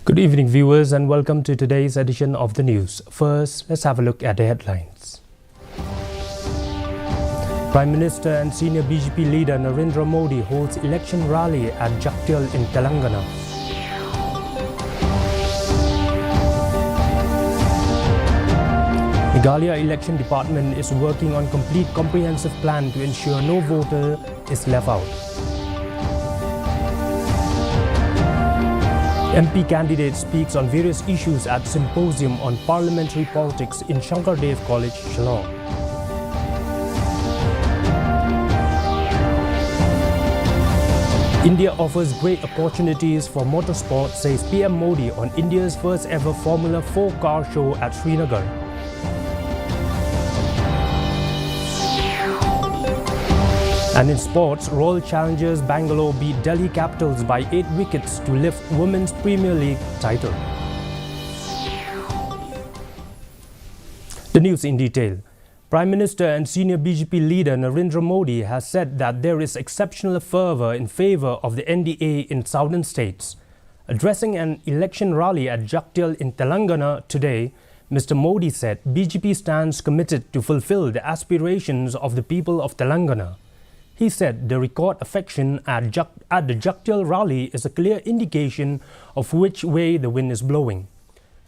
Good evening, viewers, and welcome to today's edition of the news. First, let's have a look at the headlines. Prime Minister and senior BJP leader Narendra Modi holds election rally at Jagtial in Telangana. Meghalaya Election Department is working on complete comprehensive plan to ensure no voter is left out. MP candidate speaks on various issues at symposium on parliamentary politics in SARD College, Shillong. India offers great opportunities for motorsport, says PM Modi on India's first ever Formula 4 car show at Srinagar. And in sports, Royal Challengers Bangalore beat Delhi Capitals by 8 wickets to lift Women's Premier League title. The news in detail. Prime Minister and senior BJP leader Narendra Modi has said that there is exceptional fervour in favour of the NDA in southern states. Addressing an election rally at Jagtial in Telangana today, Mr. Modi said BJP stands committed to fulfill the aspirations of the people of Telangana. He said the record affection at the Jagtial rally is a clear indication of which way the wind is blowing.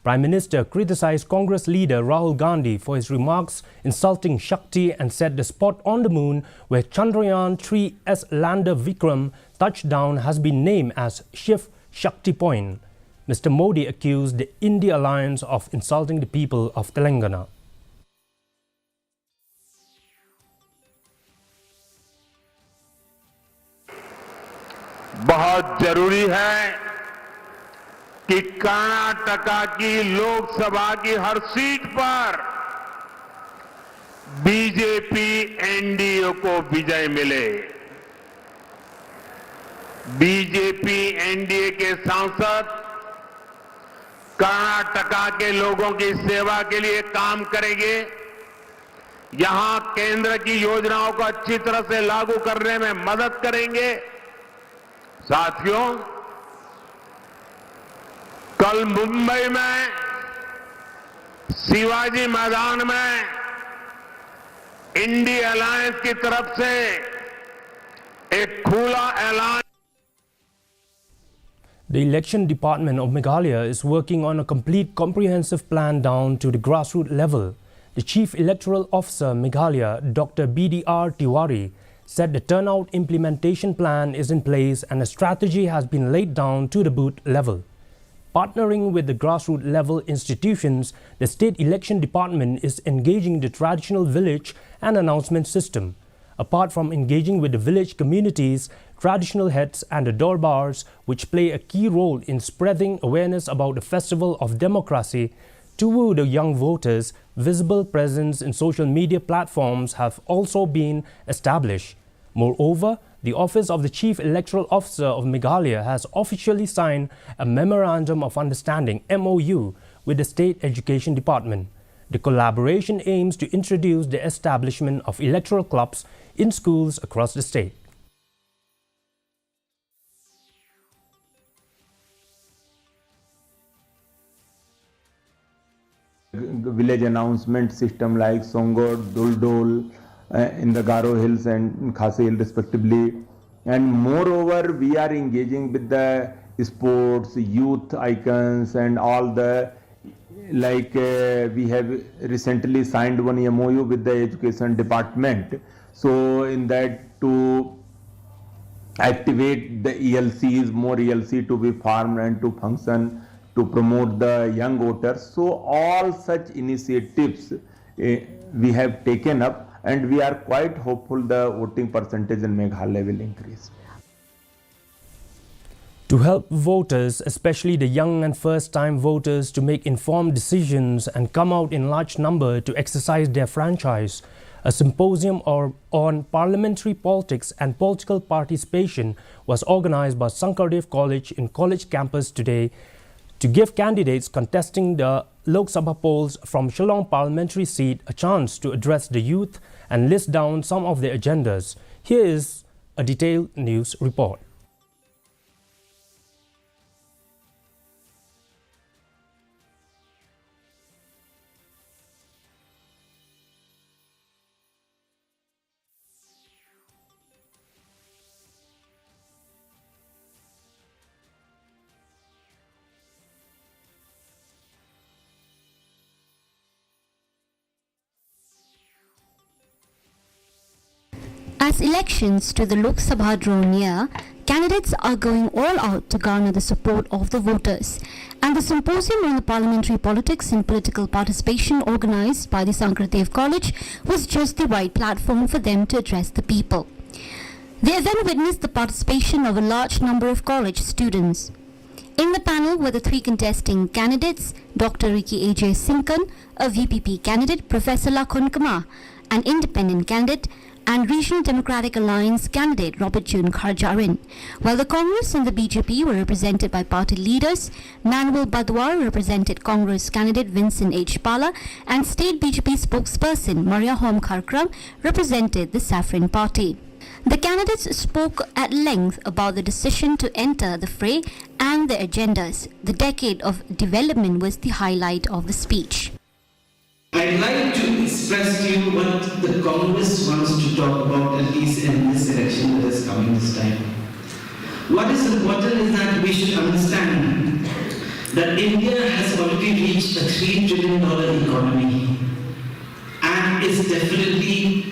Prime Minister criticized Congress leader Rahul Gandhi for his remarks insulting Sakti and said the spot on the moon where Chandrayaan-3's lander Vikram touched down has been named as Shiv Shakti Point. Mr. Modi accused the India alliance of insulting the people of Telangana. बहुत जरूरी है कि कर्नाटका की लोकसभा की हर seat पर BJP NDA को विजय मिले। BJP NDA के सांसद कर्नाटका के लोगों की सेवा के लिए काम करेंगे, यहां केंद्र की योजनाओं को अच्छी तरह से लागू करने में मदद करेंगे। साथियों, कल मुंबई में शिवाजी मैदान में इंडिया अलायंस की तरफ से एक खुला ऐलान। The Election Department of Meghalaya is working on a complete comprehensive plan down to the grassroots level. The Chief Electoral Officer Meghalaya, Dr. BDR Tiwari, said the turnout implementation plan is in place and a strategy has been laid down to the booth level. Partnering with the grassroots level institutions, the State Election Department is engaging the traditional village and announcement system. Apart from engaging with the village communities, traditional heads and the darbars, which play a key role in spreading awareness about the festival of democracy, to woo the young voters, visible presence in social media platforms have also been established. Moreover, the Office of the Chief Electoral Officer of Meghalaya has officially signed a Memorandum of Understanding (MOU) with the State Education Department. The collaboration aims to introduce the establishment of electoral clubs in schools across the state. Village announcement system like Songod, Duldul in the Garo Hills and Khasi Hill respectively. And moreover, we are engaging with the sports, youth icons and all the we have recently signed one MOU with the Education Department. So in that to activate the ELCs, more ELC to be formed and to function to promote the young voters. So all such initiatives we have taken up and we are quite hopeful the voting percentage in Meghalaya will increase. To help voters, especially the young and first-time voters, to make informed decisions and come out in large number to exercise their franchise, a symposium on parliamentary politics and political participation was organized by SARD College in college campus today to give candidates contesting the Lok Sabha polls from Shillong parliamentary seat a chance to address the youth and list down some of their agendas. Here is a detailed news report. As elections to the Lok Sabha draw near, candidates are going all out to garner the support of the voters. And the symposium on the parliamentary politics and political participation organized by the SARD College was just the right platform for them to address the people. They then witnessed the participation of a large number of college students. In the panel were the three contesting candidates, Dr. Ricky A.J. Sinkan, a VPP candidate, Professor Lakhon Kama, an independent candidate, and Regional Democratic Alliance candidate Robert June Kharjarin, while the Congress and the BJP were represented by party leaders. Manuel Badwar represented Congress candidate Vincent H. Pala, and State BJP spokesperson Maria Hom Kharkram represented the Saffron Party. The candidates spoke at length about the decision to enter the fray and their agendas. The decade of development was the highlight of the speech. I'd like to express to you what the Congress wants to talk about, at least in this election that is coming this time. What is important is that we should understand that India has already reached a $3 trillion economy and is definitely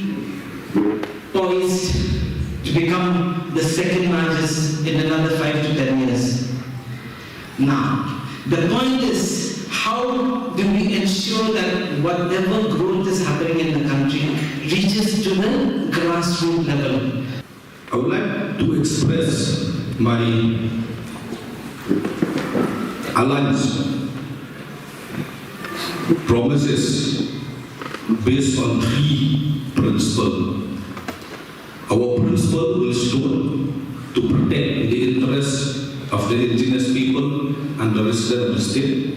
poised to become the second largest in another 5 to 10 years. Now, the point is, how do we ensure that whatever growth is happening in the country reaches to the grassroots level? I would like to express my alliance promises based on 3 principles. Our principle will stand to protect the interests of the indigenous people and the residents of the state.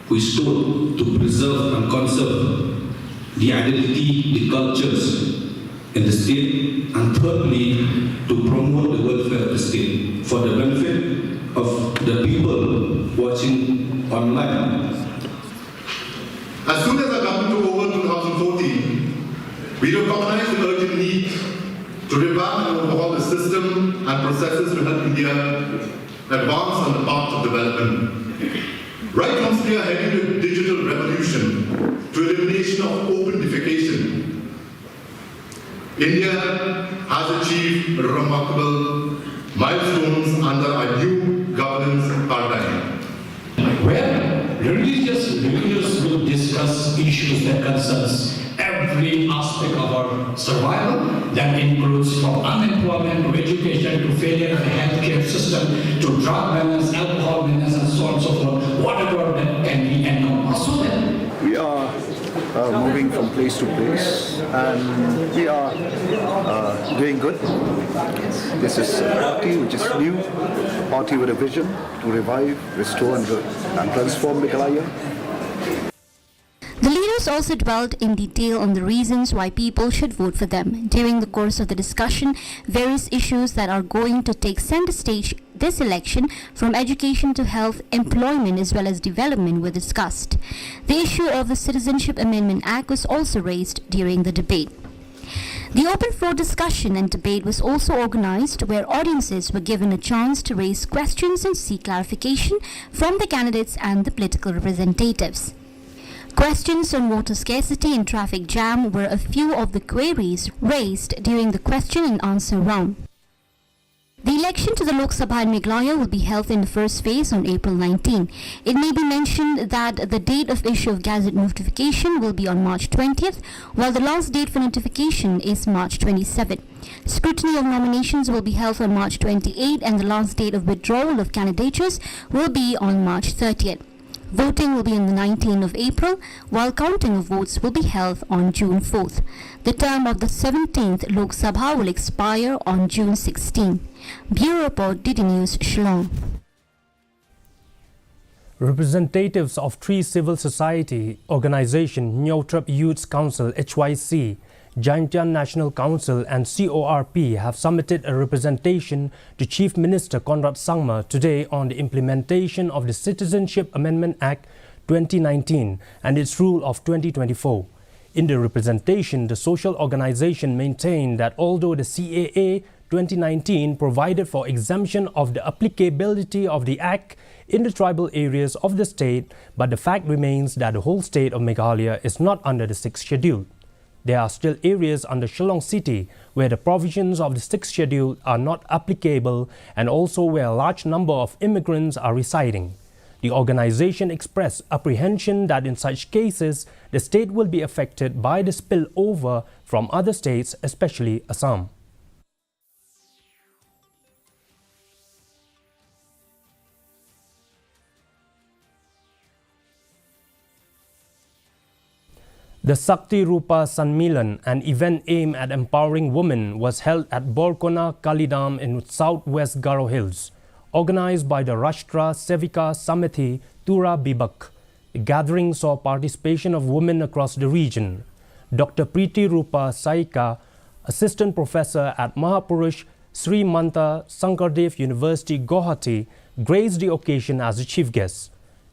We stood to preserve and conserve the identity, the cultures in the state, and thirdly, to promote the welfare of the state for the benefit of the people watching online. As soon as the government took over in 2014, we recognized the urgent need to revamp and overhaul the system and processes to help India advance on the path of development. Right from spearheading the digital revolution to elimination of open defecation, India has achieved remarkable milestones under a new governance paradigm. Where religious leaders will discuss issues that concerns every aspect of our survival, that includes from unemployment to education to failure of the healthcare system to drug balance, alcohol balance, and so on and so forth, whatever that can be encompassed. So that we are moving from place to place, and we are doing good. This is a party which is new, party with a vision to revive, restore and transform Meghalaya. The leaders also dwelled in detail on the reasons why people should vote for them. During the course of the discussion, various issues that are going to take center stage this election, from education to health, employment as well as development, were discussed. The issue of the Citizenship Amendment Act was also raised during the debate. The open floor discussion and debate was also organized, where audiences were given a chance to raise questions and seek clarification from the candidates and the political representatives. Questions on water scarcity and traffic jam were a few of the queries raised during the question and answer round. The election to the Lok Sabha in Meghalaya will be held in the first phase on April 19. It may be mentioned that the date of issue of Gazette notification will be on March 20th, while the last date for notification is March 27. Scrutiny of nominations will be held on March 28, and the last date of withdrawal of candidatures will be on March 30th. Voting will be on the 19th of April, while counting of votes will be held on June 4th. The term of the 17th Lok Sabha will expire on June 16. Bureau Report, DD News, Shillong. Representatives of 3 civil society organizations, Nyotrap Youth Council HYC, Jaintian National Council and CORP have submitted a representation to Chief Minister Conrad Sangma today on the implementation of the Citizenship Amendment Act 2019 and its rule of 2024. In the representation, the social organization maintained that although the CAA 2019 provided for exemption of the applicability of the Act in the tribal areas of the state, but the fact remains that the whole state of Meghalaya is not under the 6th schedule. There are still areas under Shillong City where the provisions of the 6th schedule are not applicable and also where a large number of immigrants are residing. The organization expressed apprehension that in such cases, the state will be affected by the spillover from other states, especially Assam. The Sakti Rupa Sanmilan, an event aimed at empowering women, was held at Borkona Kalidam in southwest Garo Hills, organized by the Rashtra Sevika Samiti Tura Bibak. The gathering saw participation of women across the region. Dr. Preeti Rupa Saika, assistant professor at Mahapurush Sri Manta Sankardev University, Guwahati, graced the occasion as a chief guest.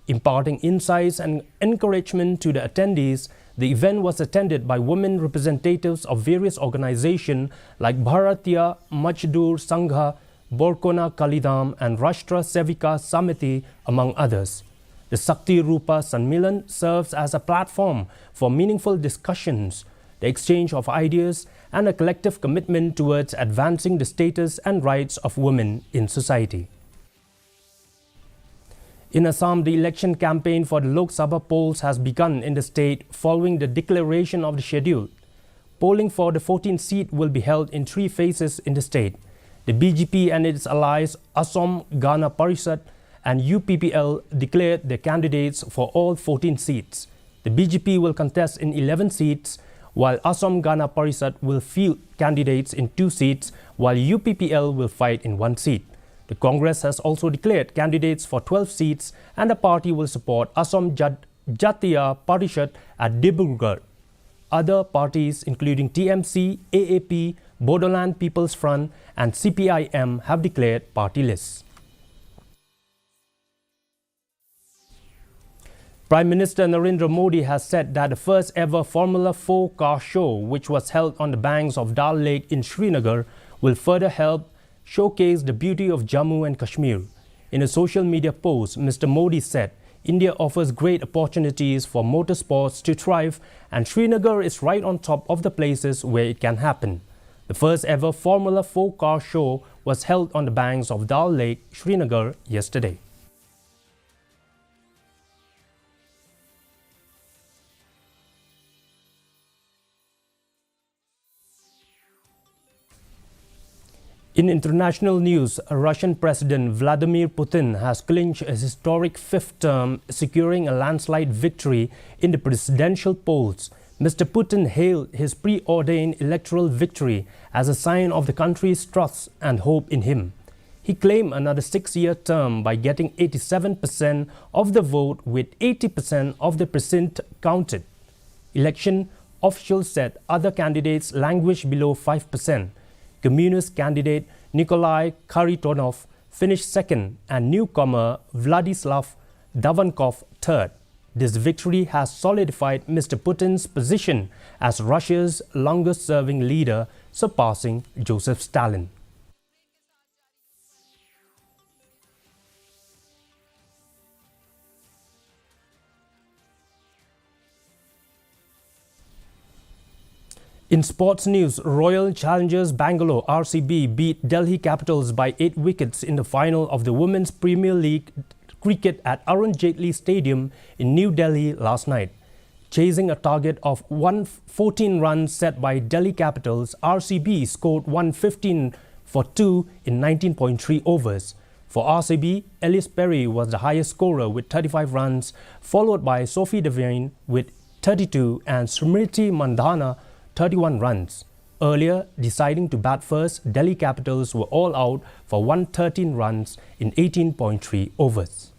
Imparting insights and encouragement to the attendees, the event was attended by women representatives of various organizations like Bharatiya Majdoor Sangha, Borkona Kalidam and Rashtra Sevika Samiti, among others. The Sakti Rupa Sanmilan serves as a platform for meaningful discussions, the exchange of ideas, and a collective commitment towards advancing the status and rights of women in society. In Assam, the election campaign for the Lok Sabha polls has begun in the state following the declaration of the schedule. Polling for the 14th seat will be held in 3 phases in the state. The BJP and its allies Assam Gana Parishad and UPPL declared their candidates for all 14 seats. The BJP will contest in 11 seats, while Assam Gana Parishad will field candidates in 2 seats, while UPPL will fight in 1 seat. The Congress has also declared candidates for 12 seats, and the party will support Assam Jatiya Parishad at Dibrugarh. Other parties including TMC, AAP, Bodoland People's Front and CPIM have declared party lists. Prime Minister Narendra Modi has said that the first ever Formula 4 car show, which was held on the banks of Dal Lake in Srinagar, will further help showcase the beauty of Jammu and Kashmir. In a social media post, Mr. Modi said, India offers great opportunities for motorsports to thrive, and Srinagar is right on top of the places where it can happen. The first ever Formula 4 car show was held on the banks of Dal Lake, Srinagar, yesterday. In international news, Russian President Vladimir Putin has clinched a historic 5th term, securing a landslide victory in the presidential polls. Mr. Putin hailed his preordained electoral victory as a sign of the country's trust and hope in him. He claimed another 6-year term by getting 87% of the vote, with 80% of the precinct counted. Election officials said other candidates languished below 5%. Communist candidate Nikolai Kharitonov finished second and newcomer Vladislav Davankov third. This victory has solidified Mr. Putin's position as Russia's longest-serving leader, surpassing Joseph Stalin. In sports news, Royal Challengers Bangalore RCB beat Delhi Capitals by 8 wickets in the final of the Women's Premier League cricket at Arun Jaitley Stadium in New Delhi last night. Chasing a target of 114 runs set by Delhi Capitals, RCB scored 115 for 2 in 19.3 overs. For RCB, Ellis Perry was the highest scorer with 35 runs, followed by Sophie Devine with 32 and Smriti Mandhana 31 runs. Earlier, deciding to bat first, Delhi Capitals were all out for 113 runs in 18.3 overs.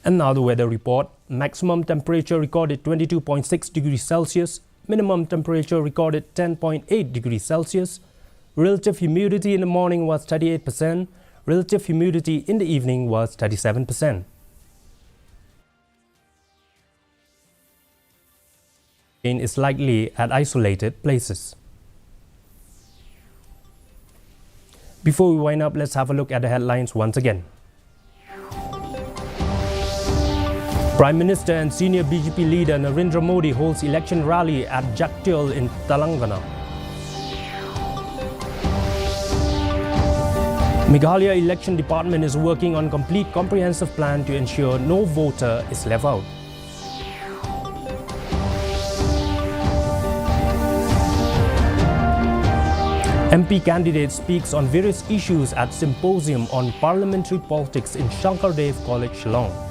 And now the weather report. Maximum temperature recorded 22.6 degrees Celsius. Minimum temperature recorded 10.8 degrees Celsius. Relative humidity in the morning was 38%. Relative humidity in the evening was 37%. Rain is likely at isolated places. Before we wind up, let's have a look at the headlines once again. Prime Minister and senior BJP leader Narendra Modi holds election rally at Jagtial in Telangana. Meghalaya Election Department is working on complete comprehensive plan to ensure no voter is left out. MP candidate speaks on various issues at symposium on parliamentary politics in Shankardev College, Shillong.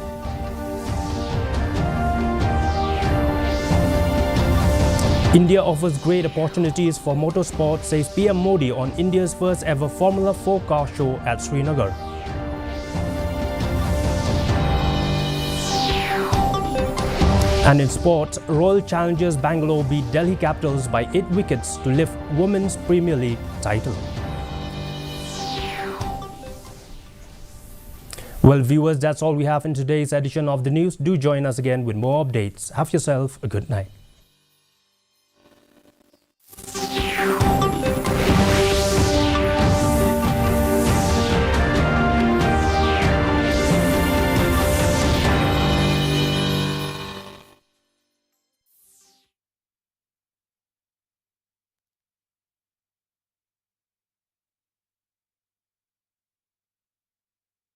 India offers great opportunities for motorsport, says PM Modi on India's first ever Formula 4 car show at Srinagar. And in sports, Royal Challengers Bangalore beat Delhi Capitals by 8 wickets to lift Women's Premier League title. Well, viewers, that's all we have in today's edition of the news. Do join us again with more updates. Have yourself a good night.